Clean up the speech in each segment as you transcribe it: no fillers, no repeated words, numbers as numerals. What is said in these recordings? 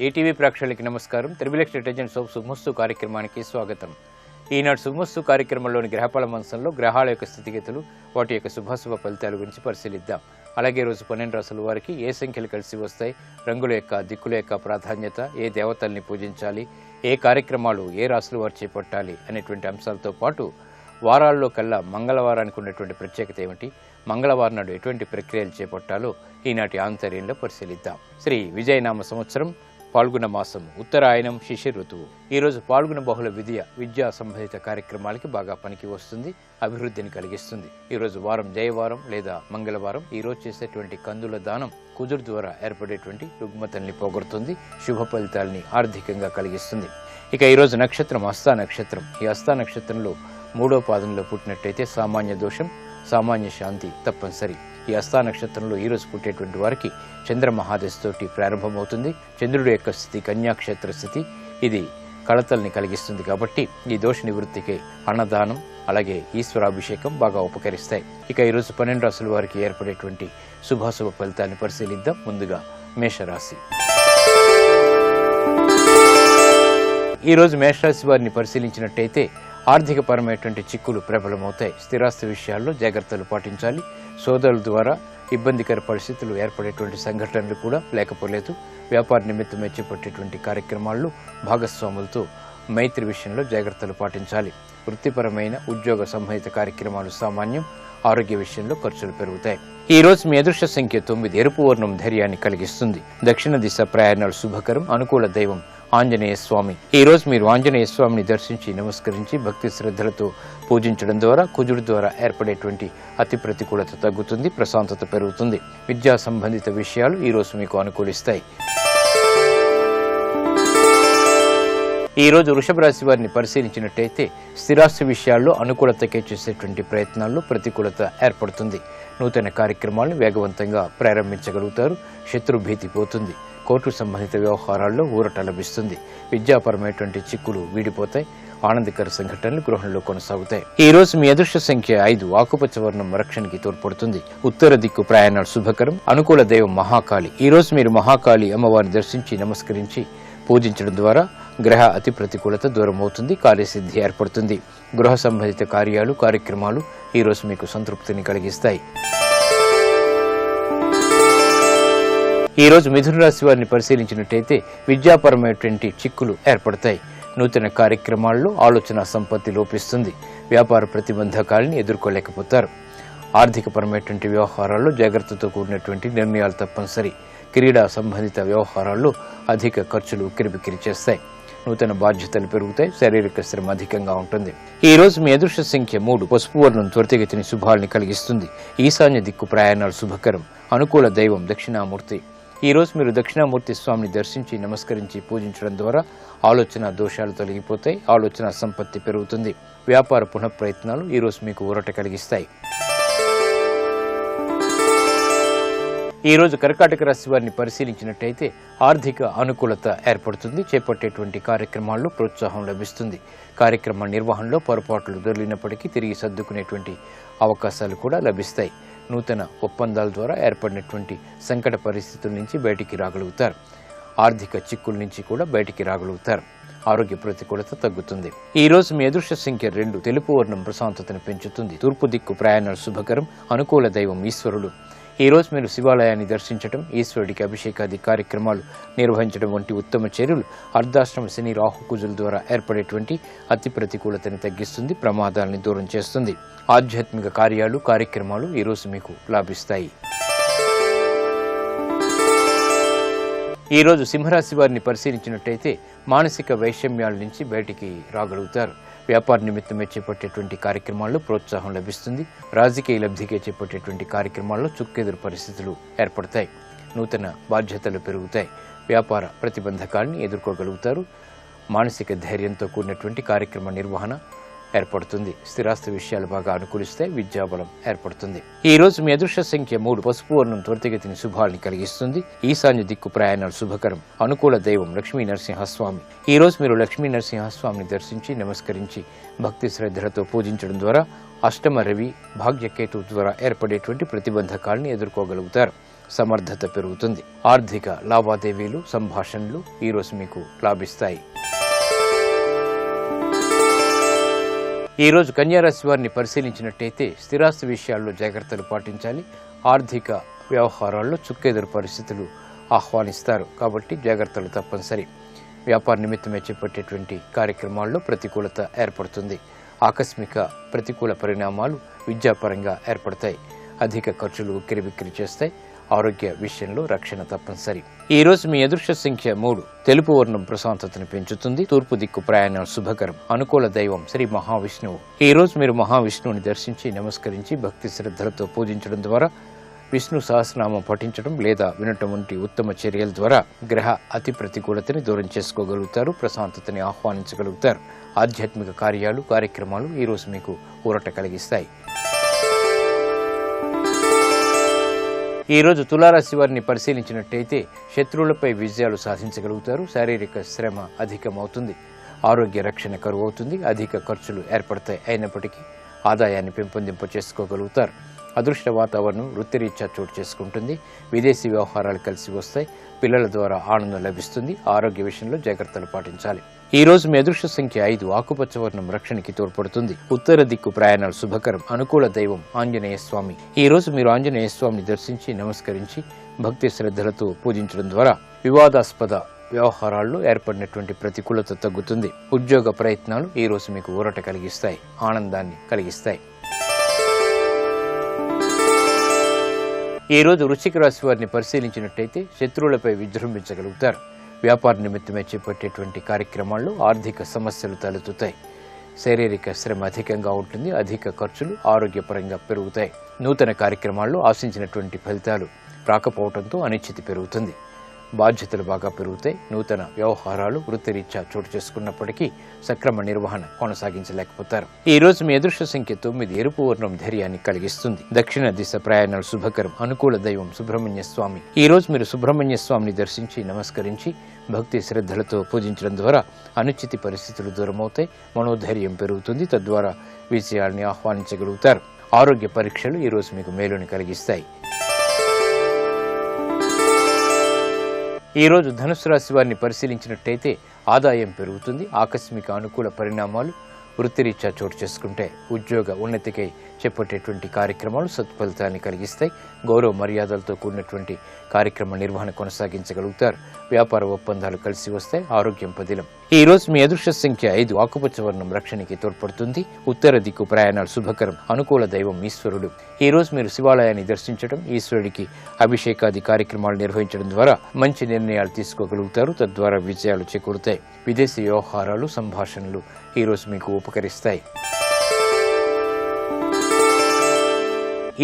ETV ప్రేక్షకులకి నమస్కారం. Triple detergent soap శుభమస్తు కార్యక్రమానికి స్వాగతం. ఈనాడు శుభమస్తు కార్యక్రమంలోని గ్రహఫల మంచంలో గ్రహాల యొక్క స్థితిగతులు, వాటి యొక్క శుభాశుభ ఫలితాల గురించి పరిశీలిద్దాం. అలాగే రోజు 12 రాసుల వారికి ఏ సంఖ్యలు కలిసి వస్తాయి, రంగుల యొక్క దిక్కుల యొక్క ప్రాధాన్యత, ఏ దేవతల్ని పూజించాలి, ఏ కార్యక్రమాలు ఏ రాసుల వారు చేపట్టాలి అనేటువంటి అంశాలతో పాటు వారాల్లో కల్లా మంగళవారానికి ఉన్నటువంటి ప్రత్యేకత ఏమిటి, మంగళవారం నాడు ఎటువంటి ప్రక్రియలు చేపట్టాలో ఈనాటి ఆంతర్యంలో పరిశీలిద్దాం. శ్రీ విజయనామ సంవత్సరం పాల్గొన మాసం, ఉత్తరాయణం, శిశిర ఋతువు. ఈరోజు పాల్గొన బహుళ విద్యా సంబంధిత కార్యక్రమాలకి బాగా పనికి వస్తుంది, అభివృద్ధిని కలిగిస్తుంది. ఈరోజు వారం జయవారం లేదా మంగళవారం. ఈరోజు చేసేటువంటి కందుల దానం కుజుడు ద్వారా ఏర్పడేటువంటి రుగ్మతల్ని పోగొడుతుంది, శుభ ఫలితాలని ఆర్థికంగా కలిగిస్తుంది. ఇక ఈరోజు నక్షత్రం హస్త నక్షత్రం. ఈ హస్త నక్షత్రంలో 3వ పాదంలో పుట్టినట్టయితే సామాన్య దోషం, సామాన్య శాంతి తప్పనిసరి. ఈ హస్త నక్షత్రంలో ఈరోజు పుట్టేటువంటి వారికి చంద్ర మహాదశతోటి ప్రారంభమవుతుంది. చంద్రుడి యొక్క స్థితి కన్యాక్షేత్ర స్థితి, ఇది కళతల్ని కలిగిస్తుంది. కాబట్టి ఈ దోష నివృత్తికి అన్నదానం అలాగే ఈశ్వరాభిషేకం బాగా ఉపకరిస్తాయి. ఇక ఈరోజు 12 రాశుల వారికి ఏర్పడేటువంటి శుభాశుభ ఫలితాన్ని పరిశీలిద్దాం. ముందుగా మేషరాశి. ఈరోజు మేషరాశి వారిని పరిశీలించినట్టయితే ఆర్థికపరమైనటువంటి చిక్కులు ప్రబలమవుతాయి. స్థిరాస్తి విషయాల్లో జాగ్రత్తలు పాటించాలి. సోదరుల ద్వారా ఇబ్బందికర పరిస్థితులు ఏర్పడేటువంటి సంఘటనలు కూడా లేకపోలేదు. వ్యాపార నిమిత్తమే చేపట్టేటువంటి కార్యక్రమాల్లో భాగస్వాములతో మైత్రి విషయంలో జాగ్రత్తలు పాటించాలి. వృత్తిపరమైన ఉద్యోగ సంబంధిత కార్యక్రమాలు సామాన్యం. ఆరోగ్య విషయంలో ఖర్చులు పెరుగుతాయి. ఈ రోజు మీ అదృష్ట సంఖ్య 9. ఎరుపు వర్ణం ధైర్యాన్ని కలిగిస్తుంది. దక్షిణ దిశ ప్రయాణాలు శుభకరం. అనుకూల దైవం ఆంజనేయ స్వామి. ఈ రోజు మీరు ఆంజనేయ స్వామిని దర్శించి నమస్కరించి భక్తి శ్రద్ధలతో పూజించడం ద్వారా కుజుడి ద్వారా ఏర్పడేటువంటి అతి ప్రతికూలత తగ్గుతుంది, ప్రశాంతత పెరుగుతుంది. విద్యా సంబంధిత విషయాలు ఈ రోజు మీకు అనుకూలిస్తాయి. ఈ రోజు వృషభ రాశి వారిని పరిశీలించినట్టయితే స్థిరాస్తి విషయాల్లో అనుకూలతకే చేసేటువంటి ప్రయత్నాల్లో ప్రతికూలత ఏర్పడుతుంది. నూతన కార్యక్రమాలను వేగవంతంగా ప్రారంభించగలుగుతారు. శత్రుభీతి పోతుంది. కోర్టు సంబంధిత వ్యవహారాల్లో ఊరట లభిస్తుంది. విద్యాపరమైనటువంటి చిక్కులు వీడిపోతాయి. ఆనందకర సంఘటనలు గృహంలో కొనసాగుతాయి. ఈ రోజు మీ అదృష్ట సంఖ్య 5. ఆకుపచ్చ వర్ణం రక్షణకి తోడ్పడుతుంది. ఉత్తర దిక్కు ప్రయాణాలు శుభకరం. అనుకూల దైవం మహాకాళి. ఈ రోజు మీరు మహాకాళి అమ్మవారిని దర్శించి నమస్కరించి పూజించడం ద్వారా గ్రహ అతి ప్రతికూలత దూరం అవుతుంది, కార్యసిద్ధి ఏర్పడుతుంది. గృహ సంబంధిత కార్యక్రమాలు ఈ రోజు మీకు సంతృప్తిని కలిగిస్తాయి. ఈ రోజు మిథున రాశి వారిని పరిశీలించినట్టయితే విద్యాపరమైనటువంటి చిక్కులు ఏర్పడతాయి. నూతన కార్యక్రమాల్లో ఆలోచన సంపత్తి లోపిస్తుంది. వ్యాపార ప్రతిబంధకాలని ఎదుర్కోలేకపోతారు. ఆర్థికపరమైనటువంటి వ్యవహారాల్లో జాగ్రత్తతో కూడినటువంటి నిర్ణయాలు తప్పనిసరి. క్రీడా సంబంధిత వ్యవహారాల్లో అధిక ఖర్చులు ఉక్కిరిబిక్కిరి చేస్తాయి. నూతన బాధ్యతలు పెరుగుతాయి. శారీరక శ్రమ అధికంగా ఉంటుంది. ఈ రోజు మీ అదృష్ట సంఖ్య 3. పసుపు వర్ణం త్వరితగతిని శుభాల్ని కలిగిస్తుంది. ఈశాన్య దిక్కు ప్రయాణాలు శుభకరం. అనుకూల దైవం దక్షిణామూర్తి. ఈ రోజు మీరు దక్షిణామూర్తి స్వామిని దర్శించి నమస్కరించి పూజించడం ద్వారా ఆలోచన దోషాలు తొలగిపోతాయి. ఆలోచన సంపత్తి పెరుగుతుంది. వ్యాపార పునఃప్రయత్నాలు ఈ రోజు మీకు ఊరట కలిగిస్తాయి. ఈ రోజు కర్కాటక రాశి వారిని పరిశీలించినట్టయితే ఆర్థిక అనుకూలత ఏర్పడుతుంది. చేపట్టేటువంటి కార్యక్రమాల్లో ప్రోత్సాహం లభిస్తుంది. కార్యక్రమ నిర్వహణలో పొరపాట్లు దొరికినప్పటికీ తిరిగి సర్దుకునేటువంటి అవకాశాలు కూడా లభిస్తాయి. నూతన ఒప్పందాల ద్వారా ఏర్పడినటువంటి సంకట పరిస్థితుల నుంచి బయటికి రాగలుగుతారు. ఆర్థిక చిక్కుల నుంచి కూడా బయటికి రాగలుగుతారు. ఆరోగ్య ప్రతికూలత తగ్గుతుంది. ఈ రోజు మీ అదృష్ట సంఖ్య 2. తెలుపు వర్ణం ప్రశాంతతను పెంచుతుంది. తూర్పు దిక్కు ప్రయాణాలు శుభకరం. అనుకూల దైవం ఈశ్వరుడు. ఈ రోజు మీరు శివాలయాన్ని దర్శించడం, ఈశ్వరుడికి అభిషేకాది కార్యక్రమాలు నిర్వహించడం వంటి ఉత్తమ చర్యలు అర్ధాశ్రమ శని రాహు కుజుల ద్వారా ఏర్పడేటువంటి అతి ప్రతికూలతని తగ్గిస్తుంది, ప్రమాదాలని దూరం చేస్తుంది. ఆధ్యాత్మిక కార్యక్రమాలు ఈ రోజు మీకు లాభిస్తాయి. ఈ రోజు సింహరాశి వారిని పరిశీలించినట్టయితే మానసిక వైషమ్యాల నుంచి బయటికి రాగలుగుతారు. వ్యాపార నిమిత్తమే చేపట్టేటువంటి కార్యక్రమాల్లో ప్రోత్సాహం లభిస్తుంది. రాజకీయ లబ్ధికే చేపట్టేటువంటి కార్యక్రమాల్లో చుక్కెదురు పరిస్థితులు ఏర్పడతాయి. నూతన బాధ్యతలు పెరుగుతాయి. వ్యాపార ప్రతిబంధకాలని ఎదుర్కోగలుగుతారు. మానసిక ధైర్యంతో కూడినటువంటి కార్యక్రమ నిర్వహణ ఏర్పడుతుంది. స్థిరాస్తి విషయాలు బాగా అనుకూలిస్తాయి. విద్యాబలం ఏర్పడుతుంది. ఈ రోజు మీ అదృష్ట సంఖ్య 3. పసుపు వర్ణం త్వరితగతిని శుభాల్ని కలిగిస్తుంది. ఈశాన్య దిక్కు ప్రయాణాలు శుభకరం. అనుకూల దైవం లక్ష్మీ నరసింహస్వామి. ఈ రోజు మీరు లక్ష్మీ నరసింహస్వామిని దర్శించి నమస్కరించి భక్తి శ్రద్ధలతో పూజించడం ద్వారా అష్టమ రవి భాగ్యకేతు ద్వారా ఏర్పడేటువంటి ప్రతిబంధకాలను ఎదుర్కోగలుగుతారు. సమర్థత పెరుగుతుంది. ఆర్థిక లావాదేవీలు, సంభాషణలు ఈరోజు మీకు లాభిస్తాయి. ఈరోజు కన్యారాశి వారిని పరిశీలించినట్టయితే స్థిరాస్తి విషయాల్లో జాగ్రత్తలు పాటించాలి. ఆర్థిక వ్యవహారాల్లో చుక్కెదురు పరిస్థితులు ఆహ్వానిస్తారు కాబట్టి జాగ్రత్తలు తప్పనిసరి. వ్యాపార నిమిత్తమే చేపట్టేటువంటి కార్యక్రమాల్లో ప్రతికూలత ఏర్పడుతుంది. ఆకస్మిక ప్రతికూల పరిణామాలు విద్యాపరంగా ఏర్పడతాయి. అధిక ఖర్చులు ఉక్కిరిబిక్కిరి చేస్తాయి. ఆరోగ్య విషయంలో రక్షణ తప్పనిసరి. ఈ రోజు మీ అదృష్ట సంఖ్య 3. తెలుపు వర్ణం ప్రశాంతతను పెంచుతుంది. తూర్పు దిక్కు ప్రయాణం శుభకరం. అనుకూల దైవం శ్రీ మహావిష్ణువు. ఈ రోజు మీరు మహావిష్ణువుని దర్శించి నమస్కరించి భక్తి శ్రద్ధలతో పూజించడం ద్వారా, విష్ణు సహస్రనామం పఠించడం లేదా వినటం వంటి ఉత్తమ చర్యల ద్వారా గ్రహ అతి ప్రతికూలతని దూరం చేసుకోగలుగుతారు. ప్రశాంతతని ఆహ్వానించగలుగుతారు. ఆధ్యాత్మిక కార్యక్రమాలు ఈరోజు మీకు ఊరట కలిగిస్తాయి. ఈరోజు తులారాశి వారిని పరిశీలించినట్టయితే శత్రువులపై విజయాలు సాధించగలుగుతారు. శారీరక శ్రమ అధికమవుతుంది. ఆరోగ్య రక్షణ కరువు అవుతుంది. అధిక ఖర్చులు ఏర్పడతాయి. అయినప్పటికీ ఆదాయాన్ని పెంపొందింప చేసుకోగలుగుతారు. అదృష్ట వాతావరణం వృత్తిరీత్యా చోటు చేసుకుంటుంది. విదేశీ వ్యవహారాలు కలిసి వస్తాయి. పిల్లల ద్వారా ఆనందం లభిస్తుంది. ఆరోగ్య విషయంలో జాగ్రత్తలు పాటించాలి. ఈ రోజు మీ అదృష్ట సంఖ్య 5. ఆకుపచ్చ వర్ణం రక్షణకి తోడ్పడుతుంది. ఉత్తర దిక్కు ప్రయాణాలు శుభకరం. అనుకూల దైవం ఆంజనేయ స్వామి. ఈ రోజు మీరు ఆంజనేయ స్వామిని దర్శించి నమస్కరించి భక్తి శ్రద్ధలతో పూజించడం ద్వారా వివాదాస్పద వ్యవహారాల్లో ఏర్పడినటువంటి ప్రతికూలత తగ్గుతుంది. ఉద్యోగ ప్రయత్నాలు ఈ రోజు మీకు ఊరట కలిగిస్తాయి. ఆనందాన్ని కలిగిస్తాయి. ఈ రోజు వృశ్చిక రాశి వారిని పరిశీలించినట్టయితే శత్రువులపై విజృంభించగలుగుతారు. వ్యాపార నిమిత్తమే చేపట్టేటువంటి కార్యక్రమాల్లో ఆర్థిక సమస్యలు తలెత్తుతాయి. శారీరక శ్రమ అధికంగా ఉంటుంది. అధిక ఖర్చులు ఆరోగ్యపరంగా పెరుగుతాయి. నూతన కార్యక్రమాల్లో ఆశించినటువంటి ఫలితాలు రాకపోవడంతో అనిశ్చితి పెరుగుతుంది. బాధ్యతలు బాగా పెరుగుతాయి. నూతన వ్యవహారాలు వృత్తిరీత్యా చోటు చేసుకున్నప్పటికీ సక్రమ నిర్వహణ కొనసాగించలేకపోతారు. ఈ రోజు మీ అదృష్ట సంఖ్య 9. ఎరుపు వర్ణం ధైర్యాన్ని కలిగిస్తుంది. దక్షిణ దిశ ప్రయాణాలు శుభకరం. అనుకూల దైవం సుబ్రహ్మణ్య స్వామి. ఈ రోజు మీరు సుబ్రహ్మణ్య స్వామిని దర్శించి నమస్కరించి భక్తి శ్రద్ధలతో పూజించడం ద్వారా అనిశ్చితి పరిస్థితులు దూరమవుతాయి. మనోధైర్యం పెరుగుతుంది. తద్వారా విజయాల్ని ఆహ్వానించగలుగుతారు. ఆరోగ్య పరీక్షలు ఈ రోజు మీకు మేలుని కలిగిస్తాయి. ఈ రోజు ధనుసు రాశి వారిని పరిశీలించినట్టయితే ఆదాయం పెరుగుతుంది. ఆకస్మిక అనుకూల పరిణామాలు వృత్తిరీత్యా చోటు చేసుకుంటే ఉద్యోగ ఉన్నతికై చేపట్టేటువంటి కార్యక్రమాలు సత్ఫలితాన్ని కలిగిస్తాయి. గౌరవ మర్యాదలతో కూడినటువంటి కార్యక్రమ నిర్వహణ కొనసాగించగలుగుతారు. వ్యాపార ఒప్పందాలు కలిసి వస్తాయి. ఆరోగ్యం పదిలం. ఈ రోజు మీ అదృష్ట సంఖ్య 5. ఆకుపచ్చ వర్ణం రక్షణకి తోడ్పడుతుంది. ఉత్తర దిక్కు ప్రయాణాలు శుభకరం. అనుకూల దైవం ఈశ్వరుడు. ఈ రోజు మీరు శివాలయాన్ని దర్శించడం, ఈశ్వరుడికి అభిషేకాది కార్యక్రమాలు నిర్వహించడం ద్వారా మంచి నిర్ణయాలు తీసుకోగలుగుతారు. తద్వారా విజయాలు చేకూరుతాయి. విదేశీ వ్యవహారాలు, సంభాషణలు ఈ రోజు మీకు ఉపకరిస్తాయి.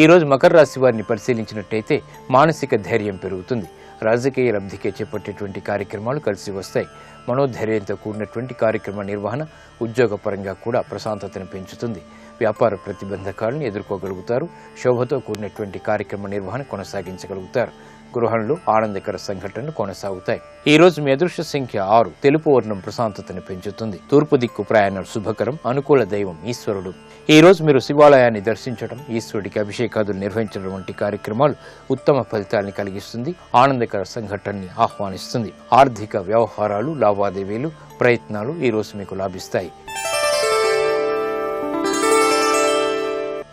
ఈ రోజు మకర రాశి వారిని పరిశీలించినట్టయితే మానసిక ధైర్యం పెరుగుతుంది. రాజకీయ లబ్ధికే చేపట్టేటువంటి కార్యక్రమాలు కలిసి వస్తాయి. మనోధైర్యంతో కూడినటువంటి కార్యక్రమ నిర్వహణ ఉద్యోగపరంగా కూడా ప్రశాంతతను పెంచుతుంది. వ్యాపార ప్రతిబంధకాలను ఎదుర్కోగలుగుతారు. శోభతో కూడినటువంటి కార్యక్రమ నిర్వహణ కొనసాగించగలుగుతారు. గృహంలో ఆనందకర సంఘటనలు కొనసాగుతాయి. ఈ రోజు మీ అదృష్ట సంఖ్య 6. తెలుపు వర్ణం ప్రశాంతతను పెంచుతుంది. తూర్పు దిక్కు ప్రయాణాలు శుభకరం. అనుకూల దైవం ఈశ్వరుడు. ఈ రోజు మీరు శివాలయాన్ని దర్శించడం, ఈశ్వరుడికి అభిషేకాదులు నిర్వహించడం వంటి కార్యక్రమాలు ఉత్తమ ఫలితాలను కలిగిస్తుంది. ఆనందకర సంఘటనని ఆహ్వానిస్తుంది. ఆర్థిక వ్యవహారాలు, లావాదేవీలు, ప్రయత్నాలు ఈ రోజు మీకు లాభిస్తాయి.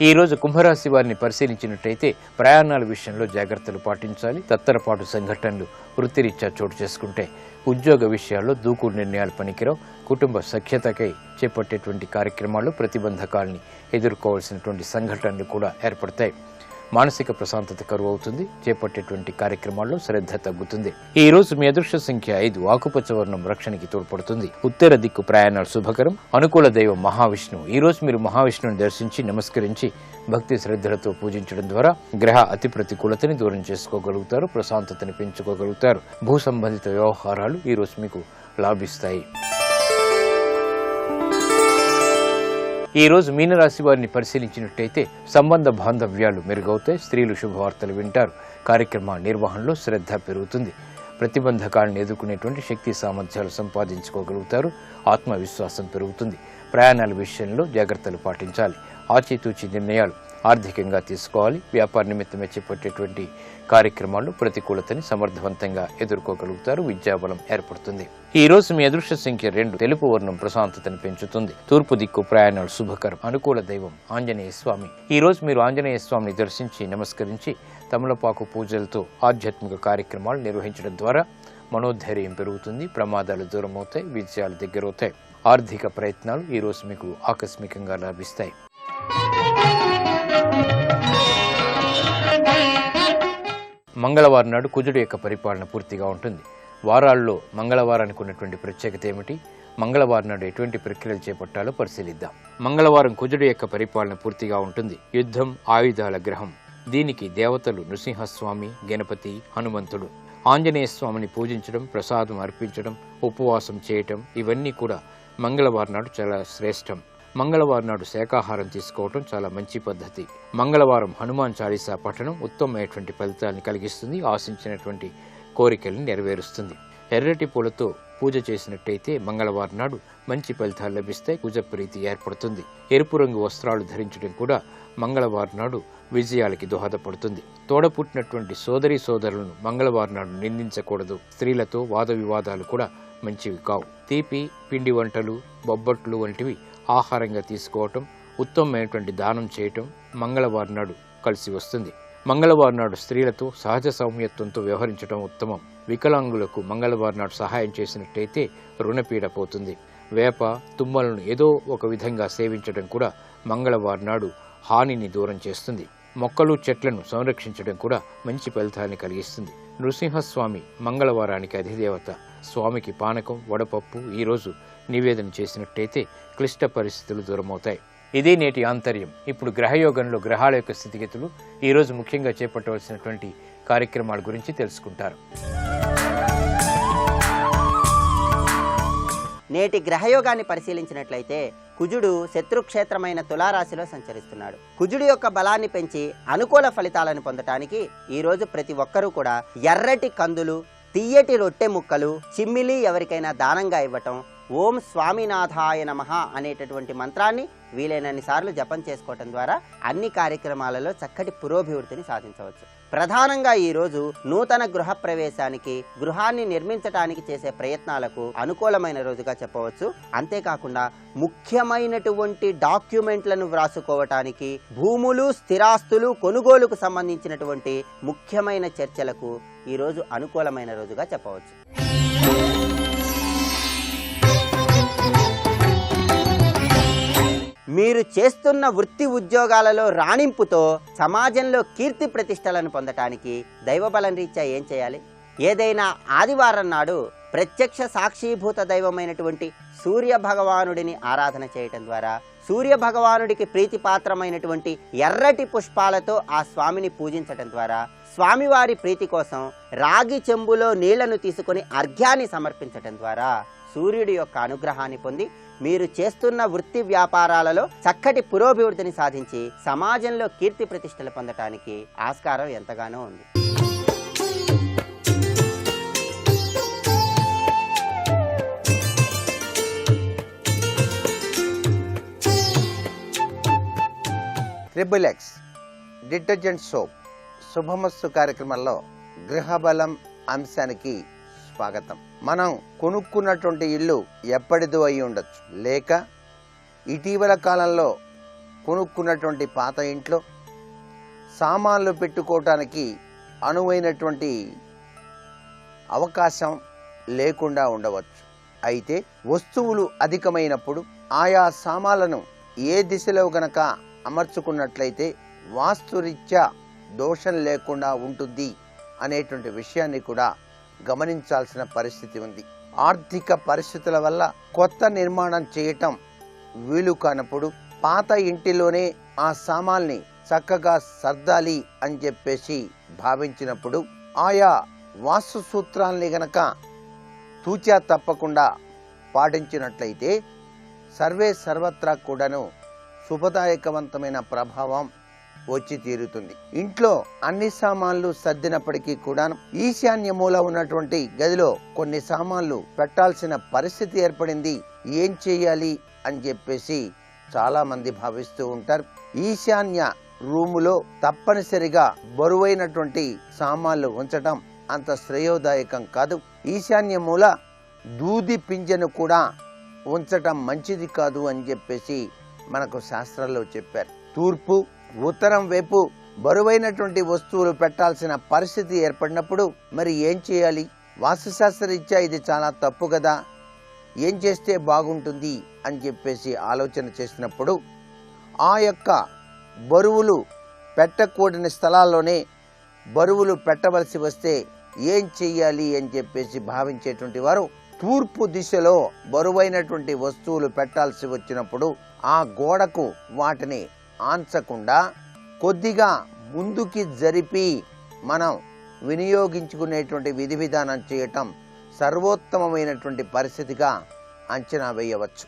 ఈ రోజు కుంభరాశి వారిని పరిశీలించినట్టయితే ప్రయాణాల విషయంలో జాగ్రత్తలు పాటించాలి. తత్తరపాటు సంఘటనలు వృత్తిరీత్యా చోటు చేసుకుంటే ఉద్యోగ విషయాల్లో దూకుడు నిర్ణయాలు పనికిరావు. కుటుంబ సఖ్యతకై చేపట్టేటువంటి కార్యక్రమాల్లో ప్రతిబంధకాలని ఎదుర్కోవాల్సినటువంటి సంఘటనలు కూడా ఏర్పడతాయి. మానసిక ప్రశాంతత కరువు అవుతుంది. చేపట్టేటువంటి కార్యక్రమాల్లో శ్రద్ధ తగ్గుతుంది. ఈ రోజు మీ అదృష్ట సంఖ్య 5. ఆకుపచ్చ వర్ణం రక్షణకి తోడ్పడుతుంది. ఉత్తర దిక్కు ప్రయాణాలు శుభకరం. అనుకూల దైవం మహావిష్ణువు. ఈ రోజు మీరు మహావిష్ణువుని దర్శించి నమస్కరించి భక్తి శ్రద్ధలతో పూజించడం ద్వారా గ్రహ అతి ప్రతికూలతని దూరం చేసుకోగలుగుతారు. ప్రశాంతతని పెంచుకోగలుగుతారు. భూ సంబంధిత వ్యవహారాలు ఈ రోజు మీకు లాభిస్తాయి. ఈ రోజు మీనరాశి వారిని పరిశీలించినట్టయితే సంబంధ బాంధవ్యాలు మెరుగవుతాయి. స్త్రీలు శుభవార్తలు వింటారు. కార్యక్రమ నిర్వహణలో శ్రద్ధ పెరుగుతుంది. ప్రతిబంధకాలను ఎదుర్కొనేటువంటి శక్తి సామర్థ్యాలు సంపాదించుకోగలుగుతారు. ఆత్మవిశ్వాసం పెరుగుతుంది. ప్రయాణాల విషయంలో జాగ్రత్తలు పాటించాలి. ఆచితూచి నిర్ణయాలు ఆర్థికంగా తీసుకోవాలి. వ్యాపార నిమిత్తమే చేపట్టేటువంటి కార్యక్రమాల్లో ప్రతికూలతని సమర్థవంతంగా ఎదుర్కోగలుగుతారు. విద్యాబలం ఏర్పడుతుంది. ఈ రోజు మీ అదృష్ట సంఖ్య 2. తెలుపు వర్ణం ప్రశాంతతను పెంచుతుంది. తూర్పు దిక్కు ప్రయాణాలు శుభకరం. అనుకూల దైవం ఆంజనేయ స్వామి. ఈ రోజు మీరు ఆంజనేయ స్వామిని దర్శించి నమస్కరించి తమలపాకు పూజలతో ఆధ్యాత్మిక కార్యక్రమాలు నిర్వహించడం ద్వారా మనోధైర్యం పెరుగుతుంది. ప్రమాదాలు దూరమవుతాయి. విజయాలు దగ్గరవుతాయి. ఆర్థిక ప్రయత్నాలు ఈ రోజు మీకు ఆకస్మికంగా లభిస్తాయి. మంగళవారం నాడు కుజుడు యొక్క పరిపాలన పూర్తిగా ఉంటుంది. వారాల్లో మంగళవారానికి ఉన్నటువంటి ప్రత్యేకత ఏమిటి? మంగళవారం నాడు ఎటువంటి ప్రక్రియలు చేపట్టాలో పరిశీలిద్దాం. మంగళవారం కుజుడు యొక్క పరిపాలన పూర్తిగా ఉంటుంది. యుద్ధం, ఆయుధాల గ్రహం. దీనికి దేవతలు నృసింహస్వామి, గణపతి, హనుమంతుడు. ఆంజనేయ స్వామిని పూజించడం, ప్రసాదం అర్పించడం, ఉపవాసం చేయటం ఇవన్నీ కూడా మంగళవారం నాడు చాలా శ్రేష్టం. మంగళవారం నాడు శాకాహారం తీసుకోవటం చాలా మంచి పద్ధతి. మంగళవారం హనుమాన్ చాలీసా పఠనం ఉత్తమమైనటువంటి ఫలితాన్ని కలిగిస్తుంది. ఆశించినటువంటి కోరికల్ని నెరవేరుస్తుంది. ఎర్రటి పూలతో పూజ చేసినట్టయితే మంగళవారం నాడు మంచి ఫలితాలు లభిస్తాయి. కుజ ప్రీతి ఏర్పడుతుంది. ఎరుపు రంగు వస్త్రాలు ధరించడం కూడా మంగళవారం నాడు విజయాలకి దోహదపడుతుంది. తోడపుట్టినటువంటి సోదరి సోదరులను మంగళవారం నాడు నిందించకూడదు. స్త్రీలతో వాద వివాదాలు కూడా మంచివి కావు. తీపి, పిండి వంటలు, బొబ్బట్లు వంటివి ఆహారంగా తీసుకోవటం, ఉత్తమమైనటువంటి దానం చేయటం మంగళవారం నాడు కలిసి వస్తుంది. మంగళవారం నాడు స్త్రీలతో సహజ సౌమ్యత్వంతో వ్యవహరించడం ఉత్తమం. వికలాంగులకు మంగళవారం నాడు సహాయం చేసినట్టయితే రుణపీడ పోతుంది. వేప, తుమ్మలను ఏదో ఒక విధంగా సేవించడం కూడా మంగళవారం నాడు హానిని దూరం చేస్తుంది. మొక్కలు, చెట్లను సంరక్షించడం కూడా మంచి ఫలితాన్ని కలిగిస్తుంది. నృసింహస్వామి మంగళవారానికి అధిదేవత. స్వామికి పానకం, వడపప్పు ఈరోజు నివేదన చేసినట్టయితే క్లిష్ట పరిస్థితులు దూరమవుతాయి. ఇదే నేటి ఆంతర్యం. ఇప్పుడు గ్రహయోగంలో గ్రహాల యొక్క స్థితిగతులు ఈరోజు ముఖ్యంగా చేపట్టవలసినటువంటి కార్యక్రమాల గురించి తెలుసుకుంటారు. నేటి గ్రహయోగాన్ని పరిశీలించినట్లయితే కుజుడు శత్రుక్షేత్రమైన తులారాశిలో సంచరిస్తున్నాడు. కుజుడు యొక్క బలాన్ని పెంచి అనుకూల ఫలితాలను పొందటానికి ఈరోజు ప్రతి ఒక్కరూ కూడా ఎర్రటి కందులు, తియ్యటి రొట్టె ముక్కలు, చిమ్మిలి ఎవరికైనా దానంగా ఇవ్వటం, ఓం స్వామినాథాయ నమః అనేటటువంటి మంత్రాన్ని వీలైనన్ని సార్లు జపం చేసుకోవటం ద్వారా అన్ని కార్యక్రమాలలో చక్కటి పురోభివృద్ధిని సాధించవచ్చు. ప్రధానంగా ఈరోజు నూతన గృహ ప్రవేశానికి, గృహాన్ని నిర్మించడానికి చేసే ప్రయత్నాలకు అనుకూలమైన రోజుగా చెప్పవచ్చు. అంతేకాకుండా ముఖ్యమైనటువంటి డాక్యుమెంట్లను వ్రాసుకోవటానికి, భూములు, స్థిరాస్తులు కొనుగోలుకు సంబంధించినటువంటి ముఖ్యమైన చర్చలకు ఈరోజు అనుకూలమైన రోజుగా చెప్పవచ్చు. మీరు చేస్తున్న వృత్తి ఉద్యోగాలలో రాణింపుతో సమాజంలో కీర్తి ప్రతిష్టలను పొందటానికి దైవబలం రీత్యా ఏం చేయాలి? ఏదైనా ఆదివారం నాడు ప్రత్యక్ష సాక్షీభూత దైవమైనటువంటి సూర్య భగవానుడిని ఆరాధన చేయటం ద్వారా, సూర్య భగవానుడికి ప్రీతిపాత్రమైనటువంటి ఎర్రటి పుష్పాలతో ఆ స్వామిని పూజించటం ద్వారా, స్వామివారి ప్రీతి కోసం రాగి చెంబులో నీళ్లను తీసుకొని అర్ఘ్యాన్ని సమర్పించటం ద్వారా సూర్యుడి యొక్క అనుగ్రహాన్ని పొంది మీరు చేస్తున్న వృత్తి వ్యాపారాలలో చక్కటి పురోభివృద్ధిని సాధించి సమాజంలో కీర్తి ప్రతిష్టలు పొందటానికి ఆస్కారం ఎంతగానో ఉంది. ట్రిపుల్ ఎక్స్ డిటర్జెంట్ సోప్ శుభమస్తు కార్యక్రమంలో గృహబలం అంశానికి స్వాగతం. మనం కొనుక్కున్నటువంటి ఇల్లు ఎప్పటిదో అయి ఉండొచ్చు, లేక ఇటీవల కాలంలో కొనుక్కున్నటువంటి పాత ఇంట్లో సామాన్లు పెట్టుకోవటానికి అనువైనటువంటి అవకాశం లేకుండా ఉండవచ్చు. అయితే వస్తువులు అధికమైనప్పుడు ఆయా సామాన్లను ఏ దిశలో గనక అమర్చుకున్నట్లయితే వాస్తురీత్యా దోషం లేకుండా ఉంటుంది అనేటువంటి విషయాన్ని కూడా గమనించాల్సిన పరిస్థితి ఉంది. ఆర్థిక పరిస్థితుల వల్ల కొత్త నిర్మాణం చేయటం వీలు కానప్పుడు పాత ఇంటిలోనే ఆ సామాన్ని చక్కగా సర్దాలి అని చెప్పేసి భావించినప్పుడు ఆయా వాస్తు సూత్రాల్ని గనక తూచా తప్పకుండా పాటించినట్లయితే సర్వే సర్వత్రా కూడాను శుభదాయకవంతమైన ప్రభావం వచ్చి తీరుతుంది. ఇంట్లో అన్ని సామాన్లు సర్దినప్పటికీ కూడా ఈశాన్య మూల ఉన్నటువంటి గదిలో కొన్ని సామాన్లు పెట్టాల్సిన పరిస్థితి ఏర్పడింది. ఏం చేయాలి అని చెప్పేసి చాలా మంది భావిస్తూ ఉంటారు. ఈశాన్య రూములో తప్పనిసరిగా బరువైనటువంటి సామాన్లు ఉంచటం అంత శ్రేయోదాయకం కాదు. ఈశాన్య మూల దూది పింజను కూడా ఉంచటం మంచిది కాదు అని చెప్పేసి మనకు శాస్త్రాల్లో చెప్పారు. తూర్పు ఉత్తరం వైపు బరువైనటువంటి వస్తువులు పెట్టాల్సిన పరిస్థితి ఏర్పడినప్పుడు మరి ఏం చేయాలి? వాస్తుశాస్త్రరీత్యా ఇది చాలా తప్పు కదా, ఏం చేస్తే బాగుంటుంది అని చెప్పేసి ఆలోచన చేసినప్పుడు ఆ యొక్క బరువులు పెట్టకూడని స్థలాల్లోనే బరువులు పెట్టవలసి వస్తే ఏం చెయ్యాలి అని చెప్పేసి భావించేటువంటి వారు తూర్పు దిశలో బరువైనటువంటి వస్తువులు పెట్టాల్సి వచ్చినప్పుడు ఆ గోడకు వాటిని ఆంచకుండా కొద్దిగా ముందుకి జరిపి మనం వినియోగించుకునేటువంటి విధి విధానం చేయటం సర్వోత్తమమైనటువంటి పరిస్థితిగా అంచనా వేయవచ్చు.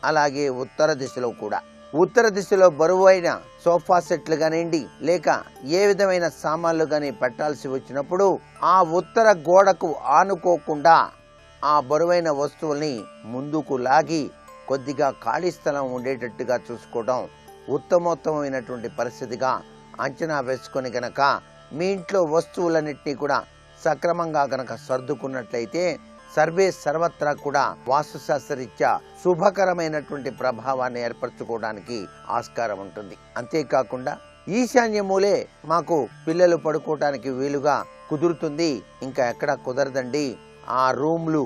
అలాగే ఉత్తర దిశలో కూడా ఉత్తర దిశలో బరువైన సోఫా సెట్లు కానివ్వండి లేక ఏ విధమైన సామాన్లు కానీ పెట్టాల్సి వచ్చినప్పుడు ఆ ఉత్తర గోడకు ఆనుకోకుండా ఆ బరువైన వస్తువుల్ని ముందుకు లాగి కొద్దిగా ఖాళీ స్థలం ఉండేటట్టుగా చూసుకోవడం ఉత్తమోత్తమైనటువంటి పరిస్థితిగా అంచనా వేసుకొని గనక మీ ఇంట్లో వస్తువులన్నింటినీ కూడా సక్రమంగా గనక సర్దుకున్నట్లయితే సర్వే సర్వత్రా కూడా వాస్తుశాస్త్రరీత్యా శుభకరమైనటువంటి ప్రభావాన్ని ఏర్పరచుకోవడానికి ఆస్కారం ఉంటుంది. అంతేకాకుండా ఈశాన్య మూలే మాకు పిల్లలు పడుకోవటానికి వీలుగా కుదురుతుంది, ఇంకా ఎక్కడ కుదరదండి, ఆ రూమ్లు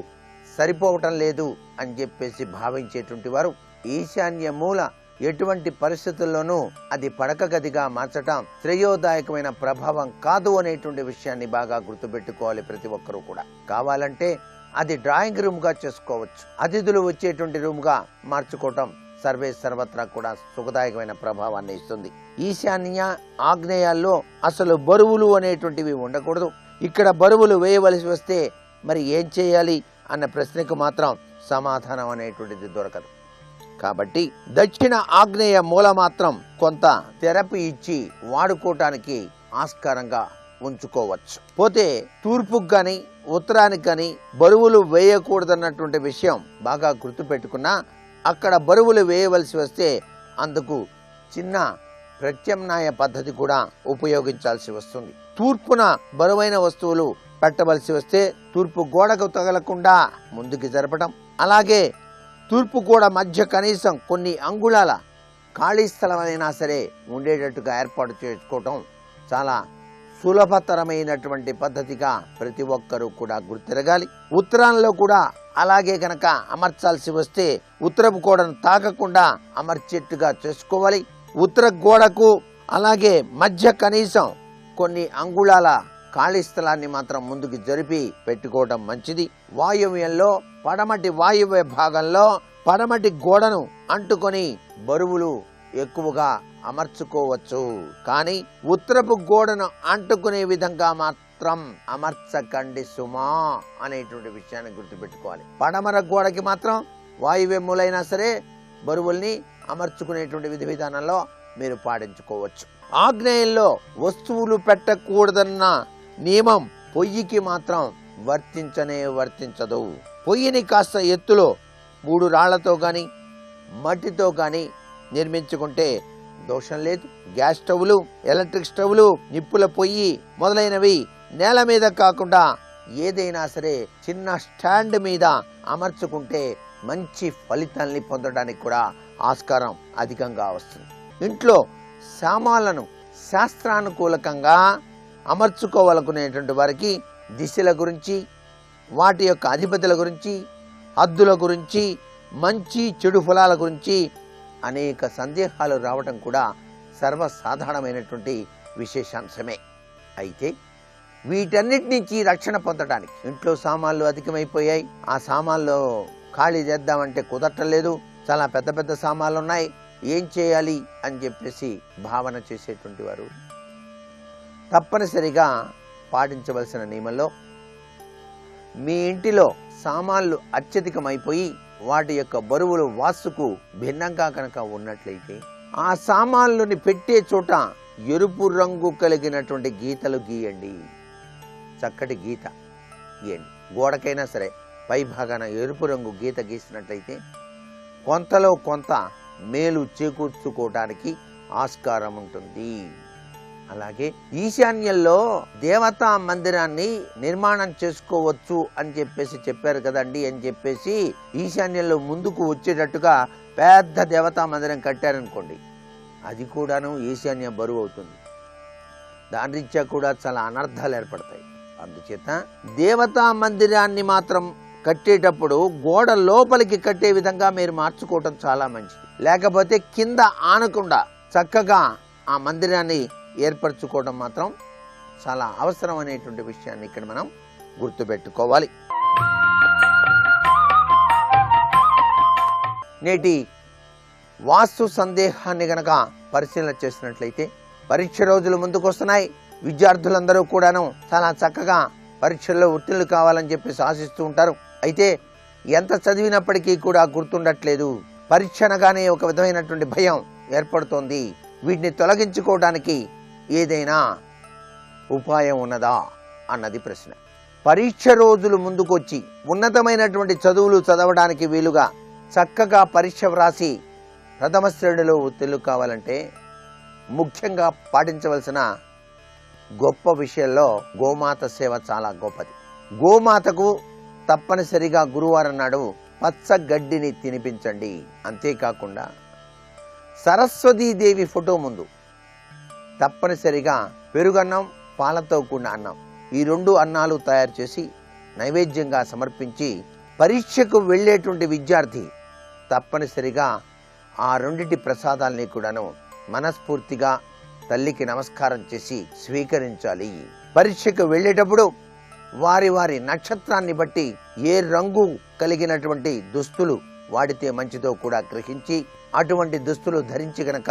సరిపోవటం లేదు అని చెప్పేసి భావించేటువంటి వారు ఈశాన్య మూల ఎటువంటి పరిస్థితుల్లోనూ అది పడక గదిగా మార్చటం శ్రేయోదాయకమైన ప్రభావం కాదు అనేటువంటి విషయాన్ని బాగా గుర్తుపెట్టుకోవాలి ప్రతి ఒక్కరూ కూడా. కావాలంటే అది డ్రాయింగ్ రూమ్ గా చేసుకోవచ్చు, అతిథులు వచ్చేటువంటి రూమ్ గా మార్చుకోవటం సర్వే సర్వత్రా కూడా సుఖదాయకమైన ప్రభావాన్ని ఇస్తుంది. ఈశాన్య ఆగ్నేయాల్లో అసలు బరువులు అనేటువంటివి ఉండకూడదు. ఇక్కడ బరువులు వేయవలసి వస్తే మరి ఏం చేయాలి అన్న ప్రశ్నకు మాత్రం సమాధానం అనేటువంటిది దొరకదు. కాబట్టి దక్షిణ ఆగ్నేయ మూల మాత్రం కొంత థెరపీ ఇచ్చి వాడుకోవటానికి ఆస్కారంగా ఉంచుకోవచ్చు. పోతే తూర్పుకు గాని ఉత్తరానికి గాని బరువులు వేయకూడదన్నటువంటి విషయం బాగా గుర్తుపెట్టుకున్నా అక్కడ బరువులు వేయవలసి వస్తే అందుకు చిన్న ప్రత్యామ్నాయ పద్ధతి కూడా ఉపయోగించాల్సి వస్తుంది. తూర్పున బరువైన వస్తువులు పెట్టవలసి వస్తే తూర్పు గోడకు తగలకుండా ముందుకు జరపడం, అలాగే తూర్పు గోడ మధ్య కనీసం కొన్ని అంగుళాల ఖాళీ స్థలమైనా సరే ఉండేటట్టుగా ఏర్పాటు చేసుకోవటం చాలా సులభతరమైనటువంటి పద్ధతిగా ప్రతి ఒక్కరూ కూడా గుర్తిరగాలి. ఉత్తరాల్లో కూడా అలాగే గనక అమర్చాల్సి వస్తే ఉత్తరపు గోడను తాకకుండా అమర్చేట్టుగా చేసుకోవాలి. ఉత్తర గోడకు అలాగే మధ్య కనీసం కొన్ని అంగుళాల ఖాళీ స్థలాన్ని మాత్రం ముందుకు జరిపి పెట్టుకోవడం మంచిది. వాయువ్యంలో పడమటి వాయువ్య భాగంలో పడమటి గోడను అంటుకొని బరువులు ఎక్కువగా అమర్చుకోవచ్చు, కానీ ఉత్తరపు గోడను అంటుకునే విధంగా మాత్రం అమర్చకండి సుమా అనేటువంటి విషయాన్ని గుర్తుపెట్టుకోవాలి. పడమర గోడకి మాత్రం వాయువ్య మూలైనా సరే బరువుల్ని అమర్చుకునేటువంటి విధి విధానంలో మీరు పాటించుకోవచ్చు. ఆగ్నేయంలో వస్తువులు పెట్టకూడదన్న నియమం పొయ్యికి మాత్రం వర్తించదు. పొయ్యిని కాస్త ఎత్తులో 3 రాళ్లతో గాని మట్టితో గాని నిర్మించుకుంటే దోషం లేదు. గ్యాస్ స్టవ్లు, ఎలక్ట్రిక్ స్టవ్లు, నిప్పుల పొయ్యి మొదలైనవి నేల మీద కాకుండా ఏదైనా సరే చిన్న స్టాండ్ మీద అమర్చుకుంటే మంచి ఫలితాన్ని పొందడానికి కూడా ఆస్కారం అధికంగా వస్తుంది. ఇంట్లో సామాన్లను శాస్త్రానుకూలకంగా అమర్చుకోవాలనుకునేటువంటి వారికి దిశల గురించి, వాటి యొక్క అధిపతుల గురించి, హద్దుల గురించి, మంచి చెడు ఫలాల గురించి అనేక సందేహాలు రావటం కూడా సర్వసాధారణమైనటువంటి విశేషాంశమే. అయితే వీటన్నిటి నుంచి రక్షణ పొందడానికి ఇంట్లో సామాన్లు అధికమైపోయాయి, ఆ సామాన్లు ఖాళీ చేద్దామంటే కుదరటం లేదు, చాలా పెద్ద పెద్ద సామాన్లు ఉన్నాయి, ఏం చేయాలి అని చెప్పేసి భావన చేసేటువంటి వారు తప్పనిసరిగా పాటించవలసిన నియమంలో మీ ఇంటిలో సామాన్లు అత్యధికమైపోయి వాటి యొక్క బరువులు వాస్తుకు భిన్నంగా కనుక ఉన్నట్లయితే ఆ సామాన్లుని పెట్టే చోట ఎరుపు రంగు కలిగినటువంటి గీతలు గీయండి. చక్కటి గీత గీయండి. గోడకైనా సరే పై భాగాన ఎరుపు రంగు గీత గీసినట్లయితే కొంతలో కొంత మేలు చేకూర్చుకోవడానికి ఆస్కారం ఉంటుంది. అలాగే ఈశాన్యంలో దేవతా మందిరాన్ని నిర్మాణం చేసుకోవచ్చు అని చెప్పారు కదండి అని చెప్పేసి ఈశాన్యంలో ముందుకు వచ్చేటట్టుగా పెద్ద దేవతా మందిరం కట్టారనుకోండి, అది కూడాను ఈశాన్య బరువు అవుతుంది. దాని రీత్యా కూడా చాలా అనర్థాలు ఏర్పడతాయి. అందుచేత దేవతా మందిరాన్ని మాత్రం కట్టేటప్పుడు గోడ లోపలికి కట్టే విధంగా మీరు మార్చుకోవటం చాలా మంచిది. లేకపోతే కింద ఆనకుండా చక్కగా ఆ మందిరాన్ని ఏర్పరచుకోవడం మాత్రం చాలా అవసరం అనేటువంటి విషయాన్ని ఇక్కడ మనం గుర్తుపెట్టుకోవాలి. నేటి వాస్తు సందేహాన్ని గనక పరిశీలన చేసినట్లయితే పరీక్ష రోజులు ముందుకు వస్తున్నాయి. విద్యార్థులందరూ కూడాను చాలా చక్కగా పరీక్షల్లో ఉత్తీర్ణులు కావాలని చెప్పేసి ఆశిస్తూ ఉంటారు. అయితే ఎంత చదివినప్పటికీ కూడా గుర్తుండట్లేదు. పరీక్ష అనగానే ఒక విధమైనటువంటి భయం ఏర్పడుతోంది. వీటిని తొలగించుకోవడానికి ఏదైనా ఉపాయం ఉన్నదా అన్నది ప్రశ్న. పరీక్ష రోజులు ముందుకొచ్చి ఉన్నతమైనటువంటి చదువులు చదవడానికి వీలుగా చక్కగా పరీక్ష వ్రాసి ప్రథమ శ్రేణిలో ఉత్తీర్ణులు కావాలంటే ముఖ్యంగా పాటించవలసిన గొప్ప విషయంలో గోమాత సేవ చాలా గొప్పది. గోమాతకు తప్పనిసరిగా గురువారం నాడు పచ్చ గడ్డిని తినిపించండి. అంతేకాకుండా సరస్వతీదేవి ఫోటో ముందు తప్పనిసరిగా పెరుగన్నం, పాలతో కూడిన అన్నం, ఈ 2 అన్నాలు తయారు చేసి నైవేద్యంగా సమర్పించి పరీక్షకు వెళ్ళేటువంటి విద్యార్థి తప్పనిసరిగా ఆ 2 ప్రసాదాలని కూడాను మనస్ఫూర్తిగా తల్లికి నమస్కారం చేసి స్వీకరించాలి. పరీక్షకు వెళ్ళేటప్పుడు వారి వారి నక్షత్రాన్ని బట్టి ఏ రంగు కలిగినటువంటి దుస్తులు వాడితే మంచిదో కూడా గ్రహించి అటువంటి దుస్తులు ధరించి గనక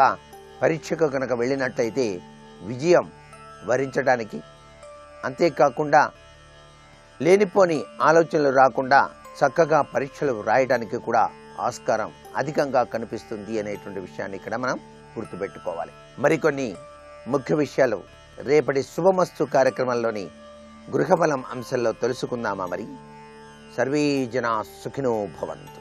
పరీక్షకు గనక వెళ్ళినట్లయితే విజయం వరించడానికి, అంతేకాకుండా లేనిపోని ఆలోచనలు రాకుండా చక్కగా పరీక్షలు రాయడానికి కూడా ఆస్కారం అధికంగా కనిపిస్తుంది అనేటువంటి విషయాన్ని ఇక్కడ మనం గుర్తుపెట్టుకోవాలి. మరికొన్ని ముఖ్య విషయాలు రేపటి శుభమస్తు కార్యక్రమంలోని గృహబలం అంశంలో తెలుసుకుందామా? మరి సర్వే జనా సుఖినో భవంతు.